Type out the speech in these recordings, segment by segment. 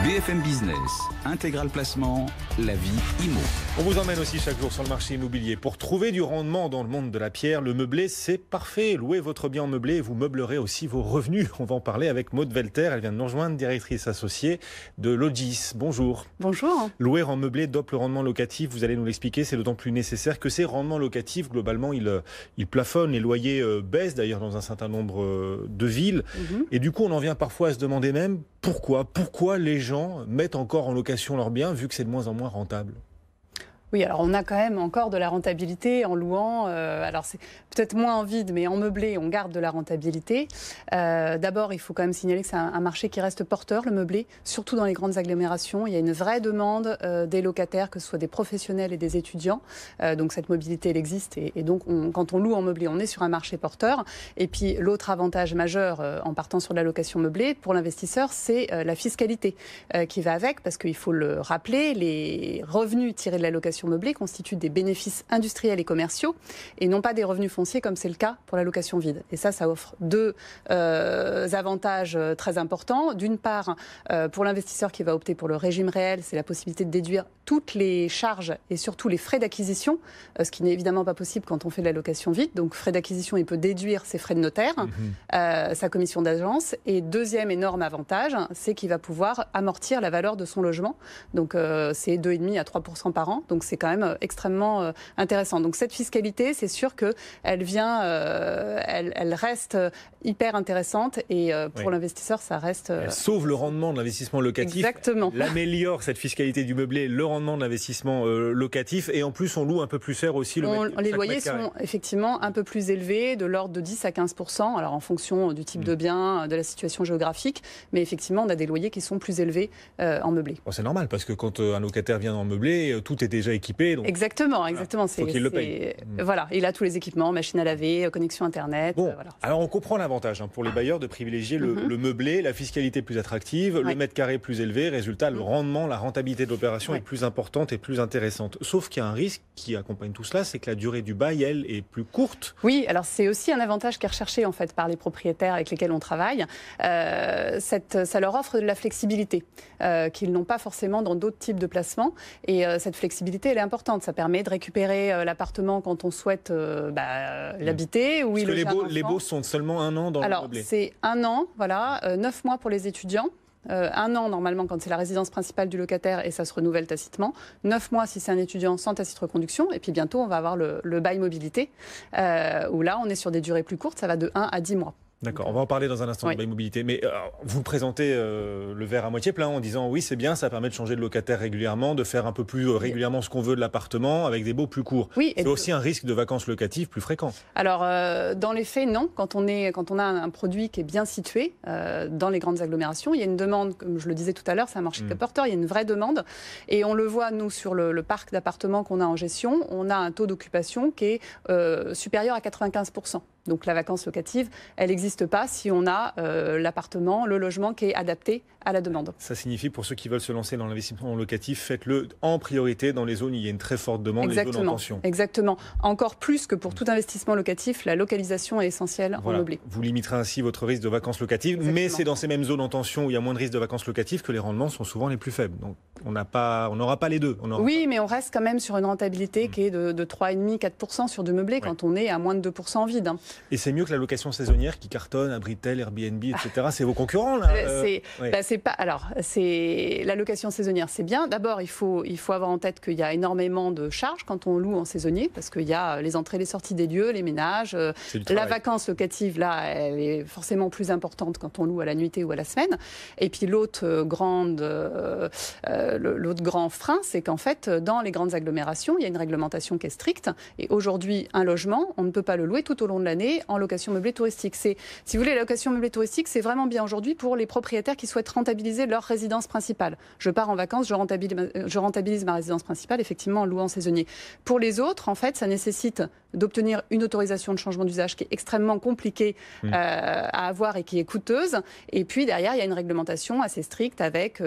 BFM Business, Intégral Placement, la vie IMO. On vous emmène aussi chaque jour sur le marché immobilier. Pour trouver du rendement dans le monde de la pierre, le meublé, c'est parfait. Louez votre bien en meublé et vous meublerez aussi vos revenus. On va en parler avec Maud Velter. Elle vient de nous rejoindre, directrice associée de Logis. Bonjour. Bonjour. Louer en meublé dope le rendement locatif. Vous allez nous l'expliquer. C'est d'autant plus nécessaire que ces rendements locatifs, globalement, ils plafonnent. Les loyers baissent d'ailleurs dans un certain nombre de villes. Et du coup, on en vient parfois à se demander même pourquoi les gens mettent encore en location leurs biens vu que c'est de moins en moins rentable. Oui, alors on a quand même encore de la rentabilité en louant. Alors c'est peut-être moins en vide, mais en meublé, on garde de la rentabilité. D'abord, il faut quand même signaler que c'est un marché qui reste porteur, le meublé, surtout dans les grandes agglomérations. Il y a une vraie demande des locataires, que ce soit des professionnels et des étudiants. Donc cette mobilité, elle existe. Et donc, quand on loue en meublé, on est sur un marché porteur. Et puis l'autre avantage majeur en partant sur la location meublée, pour l'investisseur, c'est la fiscalité qui va avec, parce qu'il faut le rappeler, les revenus tirés de la location meublée constituent des bénéfices industriels et commerciaux et non pas des revenus fonciers comme c'est le cas pour la location vide. Et ça offre deux avantages très importants. D'une part, pour l'investisseur qui va opter pour le régime réel, c'est la possibilité de déduire toutes les charges et surtout les frais d'acquisition, ce qui n'est évidemment pas possible quand on fait de la location vide. Donc frais d'acquisition, il peut déduire ses frais de notaire, sa commission d'agence. Et deuxième énorme avantage, c'est qu'il va pouvoir amortir la valeur de son logement. Donc c'est 2,5 à 3% par an. Donc c'est quand même extrêmement intéressant. Donc cette fiscalité, c'est sûr qu'elle vient, elle reste hyper intéressante et pour l'investisseur, ça reste... Elle sauve le rendement de l'investissement locatif. Exactement. Elle améliore cette fiscalité du meublé, le rendement de l'investissement locatif et en plus on loue un peu plus cher aussi. Les loyers sont effectivement un peu plus élevés, de l'ordre de 10 à 15%, alors en fonction du type de bien, de la situation géographique, mais effectivement on a des loyers qui sont plus élevés en meublé. Bon, c'est normal parce que quand un locataire vient en meublé, tout est déjà équipé. Donc, exactement. Faut qu'il le paye. Voilà, il a tous les équipements, machine à laver, connexion Internet. Bon, voilà. alors on comprend l'avantage pour les bailleurs de privilégier le meublé, la fiscalité plus attractive, le mètre carré plus élevé. Résultat, le rendement, la rentabilité de l'opération est plus importante et plus intéressante. Sauf qu'il y a un risque qui accompagne tout cela, c'est que la durée du bail, elle, est plus courte. Oui, alors c'est aussi un avantage qui est recherché en fait par les propriétaires avec lesquels on travaille. Ça leur offre de la flexibilité qu'ils n'ont pas forcément dans d'autres types de placements. Et cette flexibilité, elle est importante. Ça permet de récupérer l'appartement quand on souhaite l'habiter. Parce que les baux sont seulement 1 an dans le meublé. Alors, c'est 1 an, voilà, 9 mois pour les étudiants. 1 an normalement quand c'est la résidence principale du locataire et ça se renouvelle tacitement. 9 mois si c'est un étudiant sans tacite reconduction. Et puis bientôt, on va avoir le bail mobilité, où là, on est sur des durées plus courtes. Ça va de 1 à 10 mois. D'accord, on va en parler dans un instant de bail mobilité. Mais vous présentez le verre à moitié plein en disant oui, c'est bien, ça permet de changer de locataire régulièrement, de faire un peu plus régulièrement ce qu'on veut de l'appartement avec des baux plus courts. Oui, c'est aussi un risque de vacances locatives plus fréquent. Alors, dans les faits, non. Quand on a un produit qui est bien situé dans les grandes agglomérations, il y a une demande, comme je le disais tout à l'heure, c'est un marché porteur, il y a une vraie demande. Et on le voit, nous, sur le parc d'appartements qu'on a en gestion, on a un taux d'occupation qui est supérieur à 95%. Donc la vacance locative, elle n'existe pas si on a l'appartement, le logement qui est adapté à la demande. Ça signifie, pour ceux qui veulent se lancer dans l'investissement locatif, faites-le en priorité dans les zones où il y a une très forte demande, les zones en tension. Exactement. Encore plus que pour tout investissement locatif, la localisation est essentielle en meublé. Vous limiterez ainsi votre risque de vacances locatives, mais c'est dans ces mêmes zones en tension où il y a moins de risques de vacances locatives que les rendements sont souvent les plus faibles. Donc on n'aura pas les deux. Mais on reste quand même sur une rentabilité qui est de 3,5-4% sur du meublé quand on est à moins de 2% en vide. Et c'est mieux que la location saisonnière qui cartonne, Abritel, Airbnb, etc. C'est vos concurrents là. C'est la location saisonnière, c'est bien. D'abord, il faut avoir en tête qu'il y a énormément de charges quand on loue en saisonnier, parce qu'il y a les entrées, les sorties des lieux, les ménages. La vacance locative, là, elle est forcément plus importante quand on loue à la nuitée ou à la semaine. Et puis l'autre grand frein, c'est qu'en fait, dans les grandes agglomérations, il y a une réglementation qui est stricte. Et aujourd'hui, un logement, on ne peut pas le louer tout au long de l'année en location meublée touristique. Si vous voulez, la location meublée touristique, c'est vraiment bien aujourd'hui pour les propriétaires qui souhaitent rentabiliser leur résidence principale. Je pars en vacances, je rentabilise ma résidence principale, effectivement, en louant saisonnier. Pour les autres, en fait, ça nécessite d'obtenir une autorisation de changement d'usage qui est extrêmement compliquée à avoir et qui est coûteuse. Et puis derrière, il y a une réglementation assez stricte avec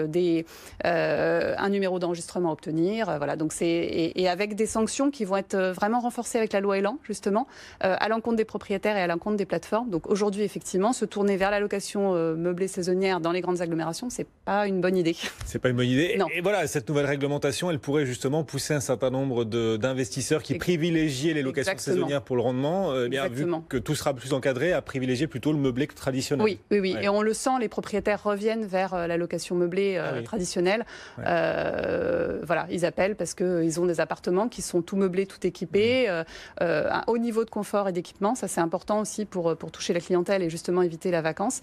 un numéro d'enregistrement à obtenir. Voilà, donc et avec des sanctions qui vont être vraiment renforcées avec la loi Elan, justement, à l'encontre des propriétaires et à l'encontre des plateformes. Donc aujourd'hui, effectivement, se tourner vers la location meublée saisonnière dans les grandes agglomérations, c'est pas une bonne idée. C'est pas une bonne idée. Non. Et voilà, cette nouvelle réglementation, elle pourrait justement pousser un certain nombre d'investisseurs qui privilégient les locations saisonnières pour le rendement, bien, vu que tout sera plus encadré, à privilégier plutôt le meublé traditionnel. Oui. Ouais. Et on le sent, les propriétaires reviennent vers la location meublée traditionnelle. Voilà, ils appellent parce qu'ils ont des appartements qui sont tout meublés, tout équipés, un haut niveau de confort et d'équipement. Ça, c'est important aussi pour toucher la clientèle et justement éviter la vacance.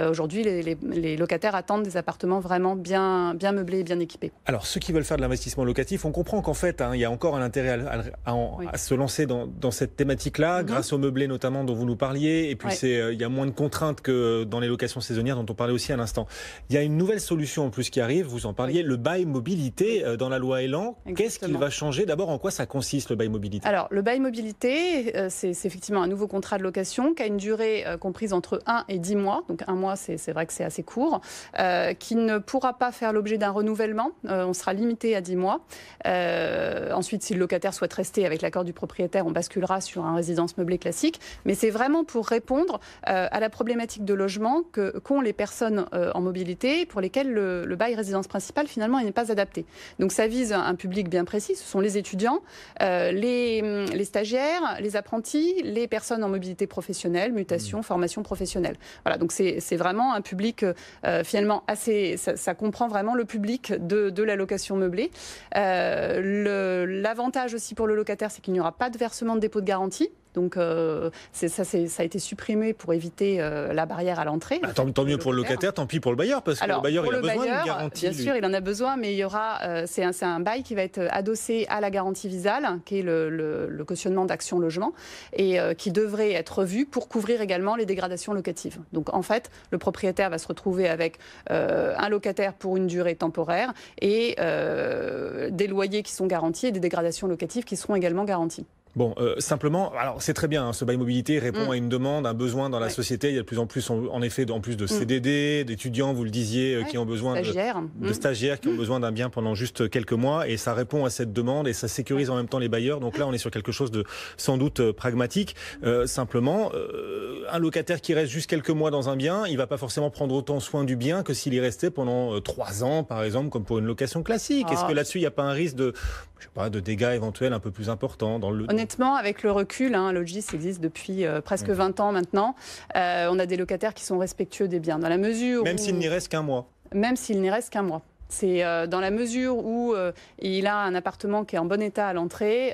Aujourd'hui, les locataires attendent des appartements vraiment bien meublés et bien équipés. Alors, ceux qui veulent faire de l'investissement locatif, on comprend qu'en fait, il y a encore un intérêt à se lancer dans cette thématique-là, grâce aux meublés notamment dont vous nous parliez. Et puis, il y a moins de contraintes que dans les locations saisonnières dont on parlait aussi à l'instant. Il y a une nouvelle solution en plus qui arrive, vous en parliez, le bail mobilité dans la loi Elan. Qu'est-ce qu'il va changer? D'abord, en quoi ça consiste le bail mobilité? Alors, le bail mobilité, c'est effectivement un nouveau contrat de location qui a une durée comprise entre 1 et 10 mois. Donc 1 mois, c'est vrai que c'est assez court, qui ne pourra pas faire l'objet d'un renouvellement. On sera limité à 10 mois. Ensuite, si le locataire souhaite rester avec l'accord du propriétaire, on basculera sur un résidence meublée classique. Mais c'est vraiment pour répondre à la problématique de logement qu'ont les personnes en mobilité pour lesquelles le bail résidence principale, finalement, il n'est pas adapté. Donc ça vise un public bien précis. Ce sont les étudiants, les stagiaires, les apprentis, les personnes en mobilité professionnelle, mutation, formation professionnelle. Voilà, donc c'est vraiment un public finalement assez... Ça comprend vraiment le public de la location meublée. L'avantage aussi pour le locataire, c'est qu'il n'y aura pas de versement de dépôt de garantie. Donc ça a été supprimé pour éviter la barrière à l'entrée. Tant mieux pour le locataire, tant pis pour le bailleur, parce que le bailleur il a besoin d'une garantie. Bien sûr, il en a besoin, mais il y aura, c'est un bail qui va être adossé à la garantie Visale, qui est le cautionnement d'Action Logement, et qui devrait être revu pour couvrir également les dégradations locatives. Donc en fait, le propriétaire va se retrouver avec un locataire pour une durée temporaire et des loyers qui sont garantis et des dégradations locatives qui seront également garanties. Bon, simplement, alors c'est très bien, ce bail mobilité répond à une demande, un besoin dans la société. Il y a de plus en plus, en effet, en plus de CDD, d'étudiants, vous le disiez, qui ont besoin de stagiaires, qui ont besoin d'un bien pendant juste quelques mois, et ça répond à cette demande et ça sécurise en même temps les bailleurs. Donc là, on est sur quelque chose de sans doute pragmatique. Simplement, un locataire qui reste juste quelques mois dans un bien, il va pas forcément prendre autant soin du bien que s'il y restait pendant 3 ans, par exemple, comme pour une location classique. Est-ce que là-dessus, il n'y a pas un risque de dégâts éventuels un peu plus importants dans le... Honnêtement, avec le recul, Logis existe depuis presque 20 ans maintenant. On a des locataires qui sont respectueux des biens. Dans la mesure Même s'il n'y reste qu'un mois. Même s'il n'y reste qu'un mois. C'est dans la mesure où il a un appartement qui est en bon état à l'entrée,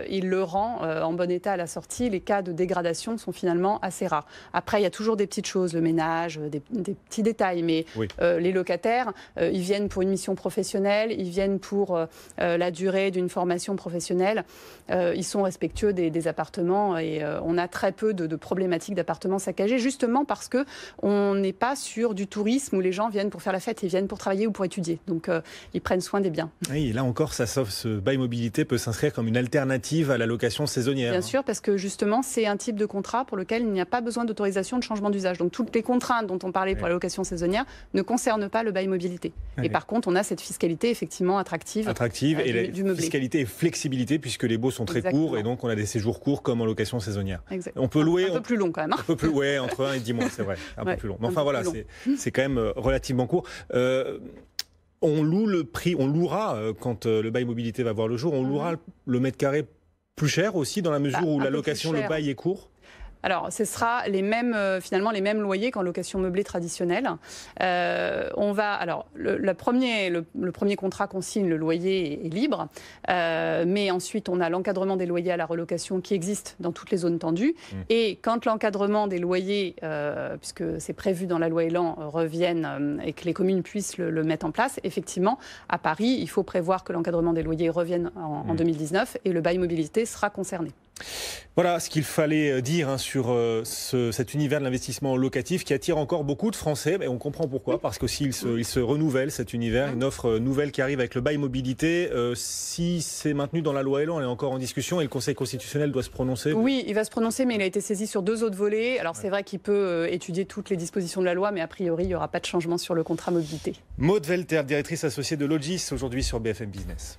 il le rend en bon état à la sortie. Les cas de dégradation sont finalement assez rares. Après, il y a toujours des petites choses, le ménage, des petits détails, mais les locataires, ils viennent pour une mission professionnelle, ils viennent pour la durée d'une formation professionnelle. Ils sont respectueux des appartements et on a très peu de problématiques d'appartements saccagés, justement parce qu'on n'est pas sur du tourisme où les gens viennent pour faire la fête, ils viennent pour travailler ou pour étudier. Donc, ils prennent soin des biens. Oui, et là encore, ce bail mobilité peut s'inscrire comme une alternative à la location saisonnière. Bien sûr, parce que justement, c'est un type de contrat pour lequel il n'y a pas besoin d'autorisation de changement d'usage. Donc, toutes les contraintes dont on parlait pour la location saisonnière ne concernent pas le bail mobilité. Et par contre, on a cette fiscalité effectivement attractive et la fiscalité et flexibilité, puisque les baux sont très courts et donc on a des séjours courts comme en location saisonnière. On peut louer... Un peu plus long quand même. Un peu plus, entre 1 et 10 mois, c'est vrai. Un peu plus long. Mais enfin voilà, c'est quand même relativement court. On louera, quand le bail mobilité va voir le jour, on louera le mètre carré plus cher aussi, dans la mesure où la location, le bail est court. Alors, ce sera finalement les mêmes loyers qu'en location meublée traditionnelle. Le premier contrat qu'on signe, le loyer est libre, mais ensuite on a l'encadrement des loyers à la relocation qui existe dans toutes les zones tendues. Et quand l'encadrement des loyers, puisque c'est prévu dans la loi Elan, revienne et que les communes puissent le mettre en place, effectivement, à Paris, il faut prévoir que l'encadrement des loyers revienne en 2019 et le bail mobilité sera concerné. Voilà ce qu'il fallait dire sur cet univers de l'investissement locatif qui attire encore beaucoup de Français. Et on comprend pourquoi, parce qu'aussi il se renouvelle cet univers, une offre nouvelle qui arrive avec le bail mobilité. Si c'est maintenu dans la loi Elan, elle est encore en discussion et le Conseil constitutionnel doit se prononcer. Oui, il va se prononcer, mais il a été saisi sur 2 autres volets. Alors c'est vrai qu'il peut étudier toutes les dispositions de la loi, mais a priori il n'y aura pas de changement sur le contrat mobilité. Maud Welter, directrice associée de Logis, aujourd'hui sur BFM Business.